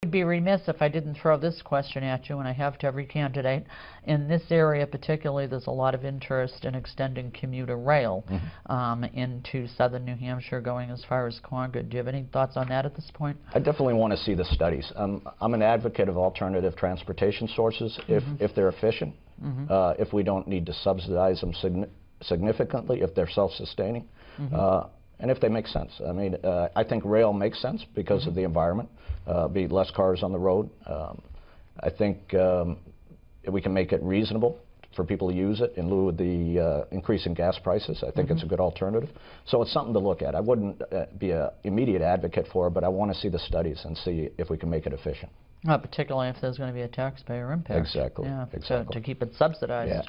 I'd be remiss if I didn't throw this question at you, and I have to every candidate. In this area particularly, there's a lot of interest in extending commuter rail into southern New Hampshire, going as far as Concord. Do you have any thoughts on that at this point? I definitely want to see the studies. I'm an advocate of alternative transportation sources if they're efficient, if we don't need to subsidize them significantly, if they're self-sustaining, and if they make sense. I mean, I think rail makes sense because of the environment, be less cars on the road. I think we can make it reasonable for people to use it in lieu of the increasing gas prices. I think it's a good alternative. So it's something to look at. I wouldn't be an immediate advocate for it, but I want to see the studies and see if we can make it efficient. Particularly if there's going to be a taxpayer impact. Exactly. Yeah, exactly. To keep it subsidized. Yeah.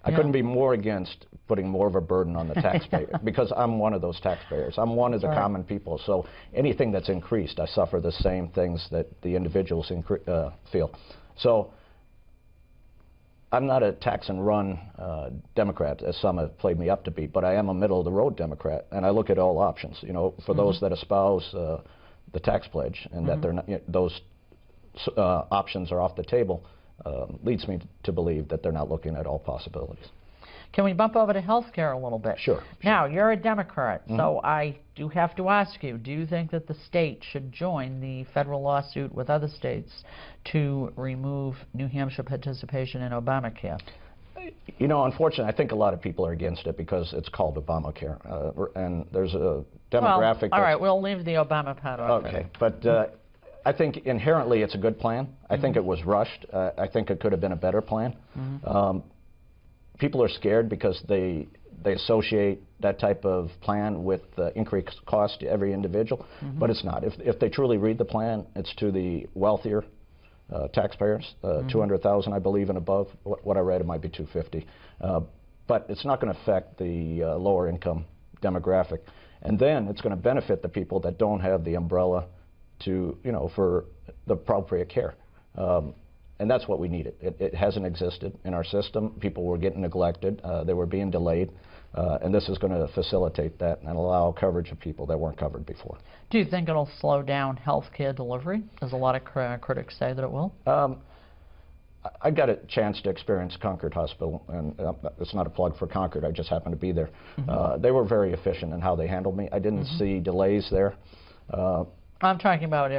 I couldn't be more against putting more of a burden on the taxpayer because I'm one of those taxpayers. I'm one of the common people. So anything that's increased, I suffer the same things that the individuals feel. So I'm not a tax and run Democrat, as some have played me up to be, but I am a middle of the road Democrat, and I look at all options. You know, for those that espouse the tax pledge and that they're not, those options are off the table. Leads me to believe that they're not looking at all possibilities. Can we bump over to health care a little bit? Sure. Now, you're a Democrat, so I do have to ask you, do you think that the state should join the federal lawsuit with other states to remove New Hampshire participation in Obamacare? You know, unfortunately, I think a lot of people are against it because it's called Obamacare, and there's a demographic... Well, all right, we'll leave the Obama part off. Okay, but... I think inherently it's a good plan. I think it was rushed. I think it could have been a better plan. People are scared because they associate that type of plan with increased cost to every individual, but it's not. If they truly read the plan, it's to the wealthier taxpayers, 200,000 I believe and above. What I read, it might be 250. But it's not going to affect the lower income demographic. And then it's going to benefit the people that don't have the umbrella to, you know, for the appropriate care. And that's what we needed. It hasn't existed in our system. People were getting neglected. They were being delayed. And this is going to facilitate that and allow coverage of people that weren't covered before. Do you think it'll slow down health care delivery, as a lot of critics say that it will? I got a chance to experience Concord Hospital, and it's not a plug for Concord. I just happened to be there. They were very efficient in how they handled me. I didn't see delays there. I'm talking about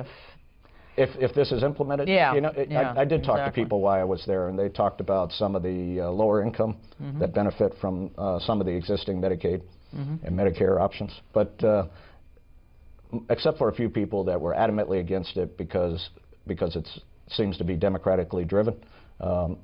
if this is implemented. Yeah, you know, I did talk to exactly. people while I was there, and they talked about some of the lower income that benefit from some of the existing Medicaid and Medicare options. But except for a few people that were adamantly against it because it seems to be democratically driven,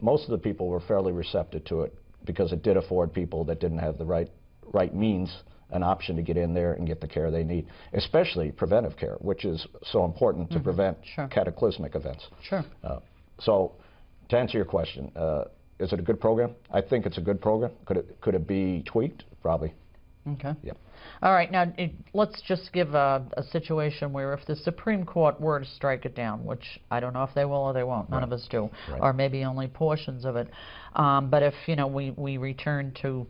most of the people were fairly receptive to it because it did afford people that didn't have the right means an option to get in there and get the care they need, especially preventive care, which is so important to prevent cataclysmic events. Sure. So to answer your question, is it a good program? I think it's a good program. Could it be tweaked? Probably. Okay. Yep. All right. Now, let's just give a situation where if the Supreme Court were to strike it down, which I don't know if they will or they won't, none of us do, or maybe only portions of it, but if, you know, we return to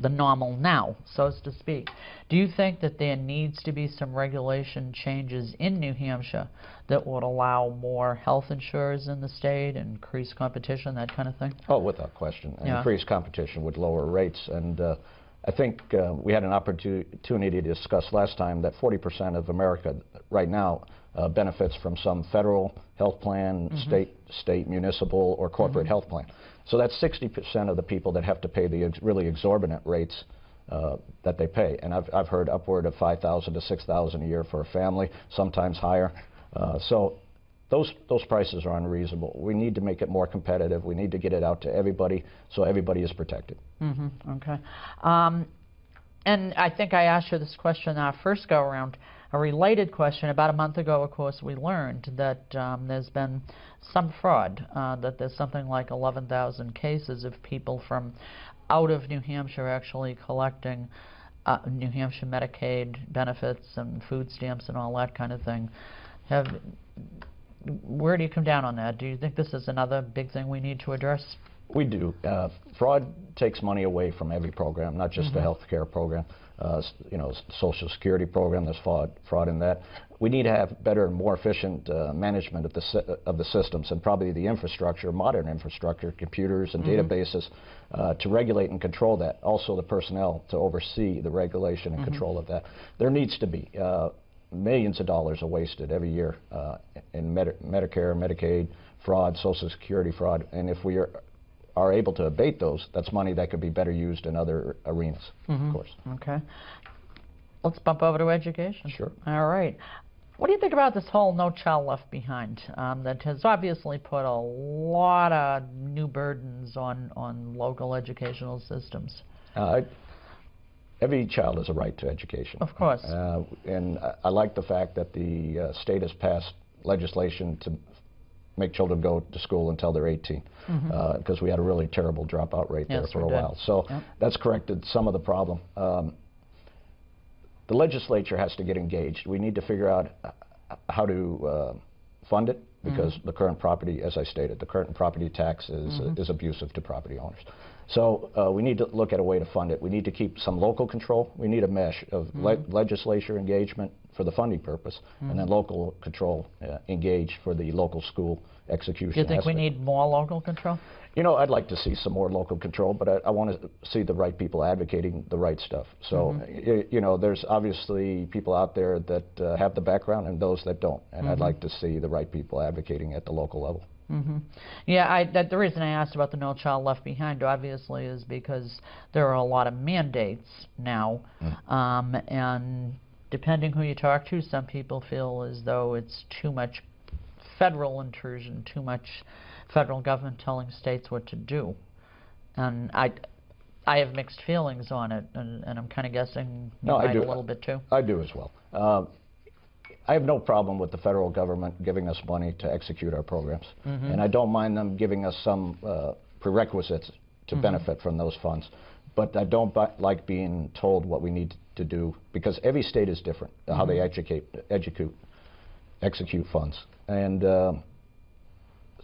the normal now, so to speak, do you think that there needs to be some regulation changes in New Hampshire that would allow more health insurers in the state, increase competition, that kind of thing? Oh, without question. Increased competition would lower rates, and I think we had an opportunity to discuss last time that 40% of America right now benefits from some federal health plan, state, municipal, or corporate health plan. So that's 60% of the people that have to pay the really exorbitant rates that they pay. And I've heard upward of $5,000 to $6,000 a year for a family, sometimes higher. So those prices are unreasonable. We need to make it more competitive. We need to get it out to everybody so everybody is protected. Okay. And I think I asked you this question our first go around. A related question, about a month ago, of course, we learned that there's been some fraud, that there's something like 11,000 cases of people from out of New Hampshire actually collecting New Hampshire Medicaid benefits and food stamps and all that kind of thing. Where do you come down on that? Do you think this is another big thing we need to address? We do. Fraud takes money away from every program, not just the health care program. You know, Social Security program, there's fraud in that. We need to have better and more efficient management of the systems, and probably the infrastructure, modern infrastructure, computers and databases to regulate and control that. Also the personnel to oversee the regulation and control of that. There needs to be. Millions of dollars are wasted every year in Medicare, Medicaid fraud, Social Security fraud, and if we are able to abate those, that's money that could be better used in other arenas, of course. Okay. Let's bump over to education. Sure. All right. What do you think about this whole No Child Left Behind that has obviously put a lot of new burdens on local educational systems? Every child has a right to education. Of course. And I like the fact that the state has passed legislation to make children go to school until they're 18, because we had a really terrible dropout rate there for a while. So that's corrected some of the problem. The legislature has to get engaged. We need to figure out how to fund it, because the current property, as I stated, the current property tax is abusive to property owners. So we need to look at a way to fund it. We need to keep some local control. We need a mesh of legislature engagement for the funding purpose, and then local control engaged for the local school execution. Do you think we need more local control? You know, I'd like to see some more local control, but I want to see the right people advocating the right stuff. So, you know, there's obviously people out there that have the background and those that don't, and I'd like to see the right people advocating at the local level. Yeah, the reason I asked about the No Child Left Behind, obviously, is because there are a lot of mandates now, and depending who you talk to, some people feel as though it's too much federal intrusion, too much federal government telling states what to do. And I have mixed feelings on it, and I'm kind of guessing you might a little bit too. I do as well. I have no problem with the federal government giving us money to execute our programs, and I don't mind them giving us some prerequisites to benefit from those funds. But I don't like being told what we need to do, because every state is different, how they execute funds. And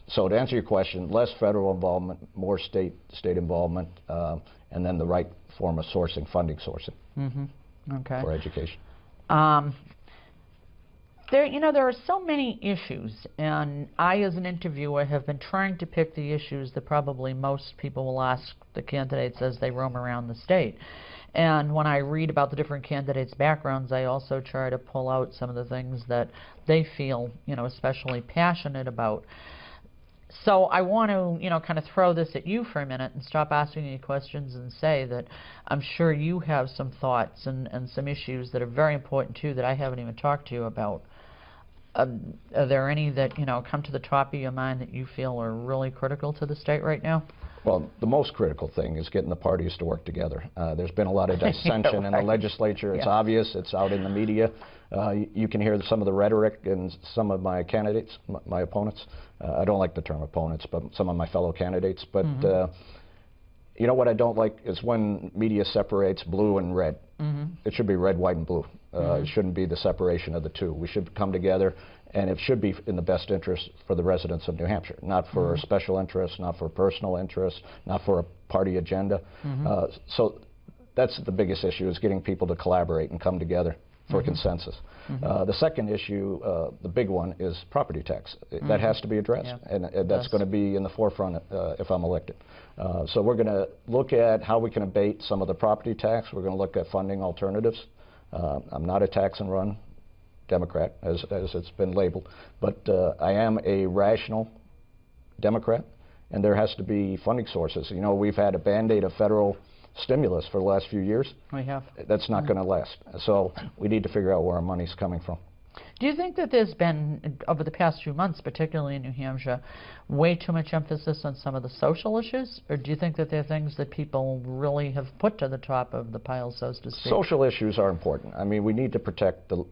so to answer your question, less federal involvement, more state involvement, and then the right form of sourcing, funding sourcing for education. There are so many issues, and I, as an interviewer, have been trying to pick the issues that probably most people will ask the candidates as they roam around the state. And when I read about the different candidates' backgrounds, I also try to pull out some of the things that they feel, especially passionate about. So I want to, kind of throw this at you for a minute and stop asking you questions and say that I'm sure you have some thoughts and some issues that are very important too that I haven't even talked to you about. Are there any that, come to the top of your mind that you feel are really critical to the state right now? Well, the most critical thing is getting the parties to work together. There's been a lot of dissension in the legislature. It's obvious. It's out in the media. You can hear some of the rhetoric in some of my candidates, my opponents. I don't like the term opponents, but some of my fellow candidates. But you know what I don't like is when media separates blue and red. It should be red, white, and blue. It shouldn't be the separation of the two. We should come together, and it should be in the best interest for the residents of New Hampshire, not for special interests, not for personal interests, not for a party agenda. So that's the biggest issue, is getting people to collaborate and come together for consensus. The second issue, the big one, is property tax. That has to be addressed, and that's going to be in the forefront if I'm elected. So we're going to look at how we can abate some of the property tax. We're going to look at funding alternatives. I'm not a tax and run Democrat, as it's been labeled, but I am a rational Democrat, and there has to be funding sources. We've had a Band-Aid of federal stimulus for the last few years. We have. That's not going to last. So we need to figure out where our money's coming from. Do you think that there's been, over the past few months, particularly in New Hampshire, way too much emphasis on some of the social issues? Or do you think that there are things that people really have put to the top of the pile, so to speak? Social issues are important. I mean, we need to protect the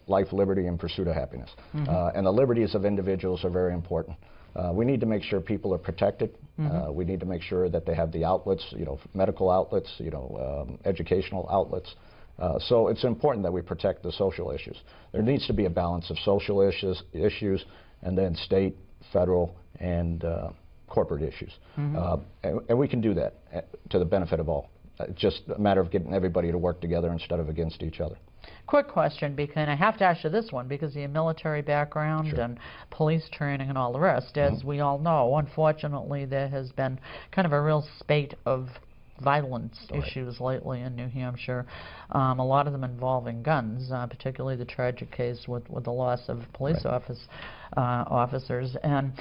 life, liberty, and pursuit of happiness. And the liberties of individuals are very important. We need to make sure people are protected. We need to make sure that they have the outlets, medical outlets, educational outlets. So it's important that we protect the social issues. There needs to be a balance of social issues and then state, federal, and corporate issues. And we can do that to the benefit of all. It's just a matter of getting everybody to work together instead of against each other. Quick question, because I have to ask you this one because of your military background and police training and all the rest. As we all know, unfortunately, there has been kind of a real spate of violence issues lately in New Hampshire, a lot of them involving guns, particularly the tragic case with the loss of police officers. And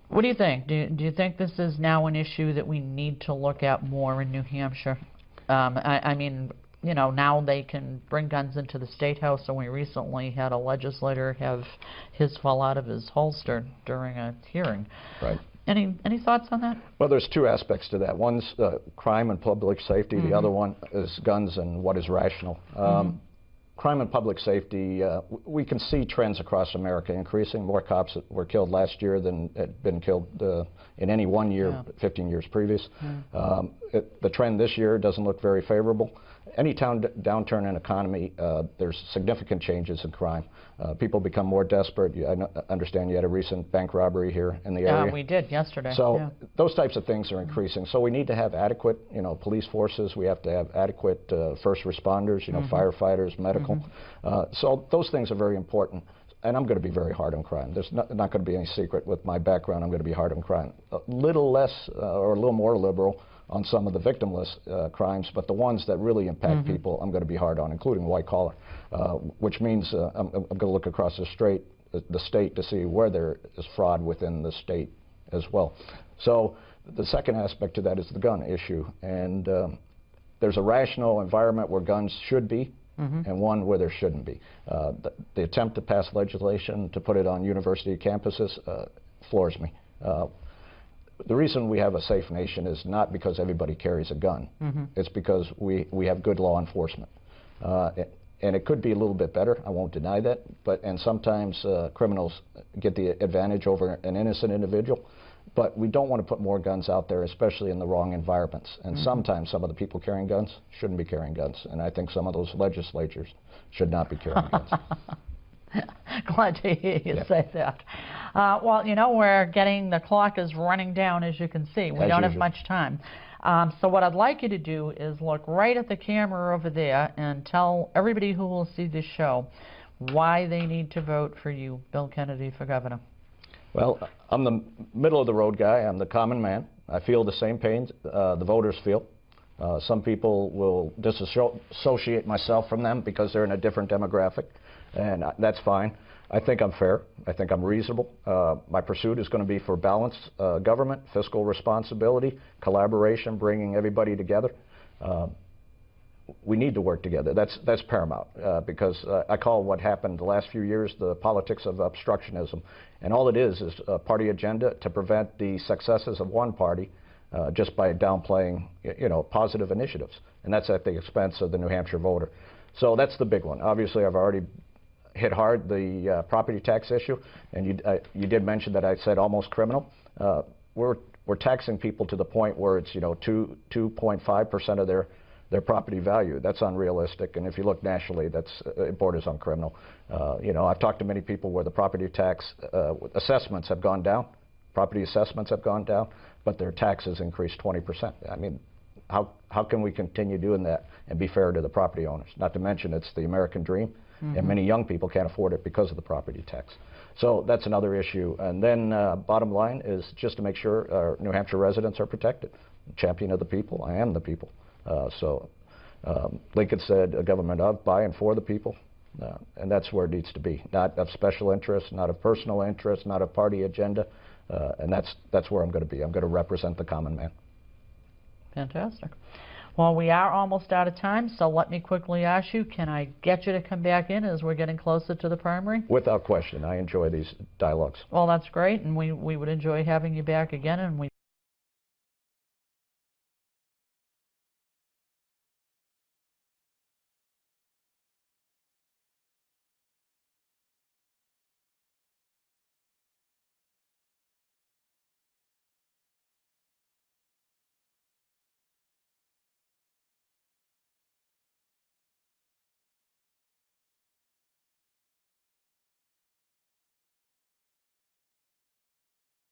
what do you think? Do you think this is now an issue that we need to look at more in New Hampshire? I mean, you know, now they can bring guns into the State House, and we recently had a legislator have his fall out of his holster during a hearing. Right. Any thoughts on that? Well, there's two aspects to that. One's crime and public safety. The other one is guns and what is rational. Crime and public safety, we can see trends across America increasing. More cops were killed last year than had been killed in any one year, 15 years previous. The trend this year doesn't look very favorable. Any downturn in economy, there's significant changes in crime. People become more desperate. I understand you had a recent bank robbery here in the area. Yeah, we did yesterday. So those types of things are increasing. So we need to have adequate, police forces. We have to have adequate first responders, firefighters, medical. So those things are very important. And I'm going to be very hard on crime. There's not going to be any secret with my background. I'm going to be hard on crime. A little less or a little more liberal on some of the victimless crimes, but the ones that really impact people, I'm going to be hard on, including white collar, which means I'm going to look across the state to see where there is fraud within the state as well. So the second aspect to that is the gun issue, and there's a rational environment where guns should be, and one where there shouldn't be. The attempt to pass legislation to put it on university campuses floors me. The reason we have a safe nation is not because everybody carries a gun. It's because we have good law enforcement. And it could be a little bit better, I won't deny that, and sometimes criminals get the advantage over an innocent individual. But we don't want to put more guns out there, especially in the wrong environments. And sometimes some of the people carrying guns shouldn't be carrying guns. And I think some of those legislatures should not be carrying guns. Glad to hear you say that. Well, the clock is running down, as you can see. We don't have much time. So what I'd like you to do is look right at the camera over there and tell everybody who will see this show why they need to vote for you, Bill Kennedy, for governor. Well, I'm the middle-of-the-road guy. I'm the common man. I feel the same pains the voters feel. Some people will disassociate myself from them because they're in a different demographic, and that's fine. I think I'm fair. I think I'm reasonable. My pursuit is going to be for balanced government, fiscal responsibility, collaboration, bringing everybody together. We need to work together. That's paramount because I call what happened the last few years the politics of obstructionism. And all it is a party agenda to prevent the successes of one party just by downplaying, positive initiatives. And that's at the expense of the New Hampshire voter. So that's the big one. Obviously, I've already hit hard the property tax issue. And you did mention that I said almost criminal. We're taxing people to the point where it's, 2.5% of their property value. That's unrealistic, and if you look nationally, it borders on criminal. I've talked to many people where the property tax assessments have gone down, property assessments have gone down, but their taxes increased 20%. I mean, how can we continue doing that and be fair to the property owners? Not to mention it's the American dream, and many young people can't afford it because of the property tax. So that's another issue. And then bottom line is just to make sure our New Hampshire residents are protected. Champion of the people, I am the people. Lincoln said a government of, by, and for the people, and that's where it needs to be. Not of special interest, not of personal interest, not of party agenda, and that's where I'm going to be. I'm going to represent the common man. Fantastic. Well, we are almost out of time, so let me quickly ask you, can I get you to come back in as we're getting closer to the primary? Without question. I enjoy these dialogues. Well, that's great, and we would enjoy having you back again, and we